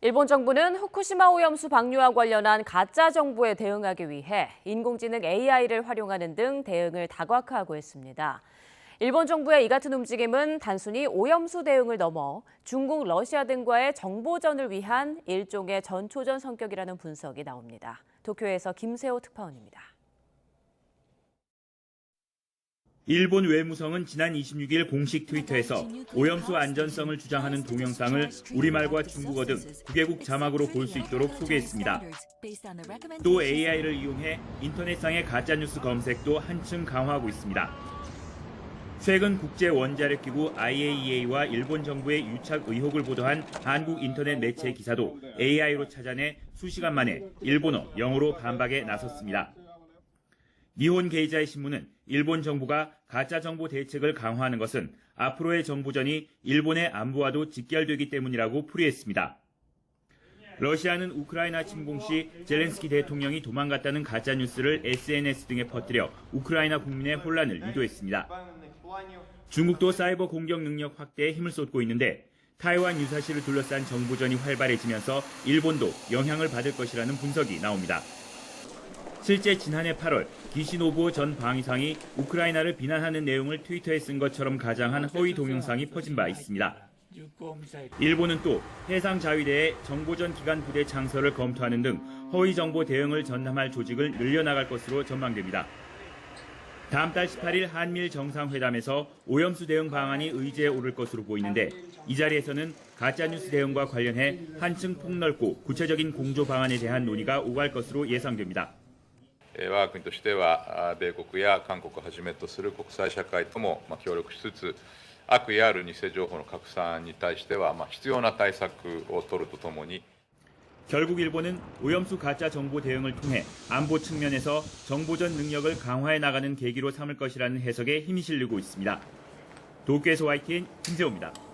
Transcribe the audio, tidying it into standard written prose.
일본 정부는 후쿠시마 오염수 방류와 관련한 가짜 정보에 대응하기 위해 인공지능 AI를 활용하는 등 대응을 다각화하고 있습니다. 일본 정부의 이 같은 움직임은 단순히 오염수 대응을 넘어 중국, 러시아 등과의 정보전을 위한 일종의 전초전 성격이라는 분석이 나옵니다. 도쿄에서 김세호 특파원입니다. 일본 외무성은 지난 26일 공식 트위터에서 오염수 안전성을 주장하는 동영상을 우리말과 중국어 등 9개국 자막으로 볼 수 있도록 소개했습니다. 또 AI를 이용해 인터넷상의 가짜뉴스 검색도 한층 강화하고 있습니다. 최근 국제원자력기구 IAEA와 일본 정부의 유착 의혹을 보도한 한국 인터넷 매체 기사도 AI로 찾아내 수시간 만에 일본어, 영어로 반박에 나섰습니다. 니혼 게이자의 신문은 일본 정부가 가짜 정보 대책을 강화하는 것은 앞으로의 정보전이 일본의 안보와도 직결되기 때문이라고 풀이했습니다. 러시아는 우크라이나 침공 시 젤렌스키 대통령이 도망갔다는 가짜 뉴스를 SNS 등에 퍼뜨려 우크라이나 국민의 혼란을 유도했습니다. 중국도 사이버 공격 능력 확대에 힘을 쏟고 있는데 타이완 유사시를 둘러싼 정보전이 활발해지면서 일본도 영향을 받을 것이라는 분석이 나옵니다. 실제 지난해 8월 기시노부오 전 방위상이 우크라이나를 비난하는 내용을 트위터에 쓴 것처럼 가장한 허위 동영상이 퍼진 바 있습니다. 일본은 또 해상자위대의 정보전 기간 부대 창설을 검토하는 등 허위 정보 대응을 전담할 조직을 늘려나갈 것으로 전망됩니다. 다음 달 18일 한미일 정상회담에서 오염수 대응 방안이 의제에 오를 것으로 보이는데 이 자리에서는 가짜뉴스 대응과 관련해 한층 폭넓고 구체적인 공조 방안에 대한 논의가 오갈 것으로 예상됩니다. 我が国としては、米国や韓国をはじめとする国際社会とも協力しつつ、悪意ある偽情報の拡散に対しては必要な対策を取るとともに、 결국 일본은 오염수 가짜 정보 대응을 통해 안보 측면에서 정보전 능력을 강화해 나가는 계기로 삼을 것이라는 해석에 힘이 실리고 있습니다. 도쿄에서 YTN 김세호입니다.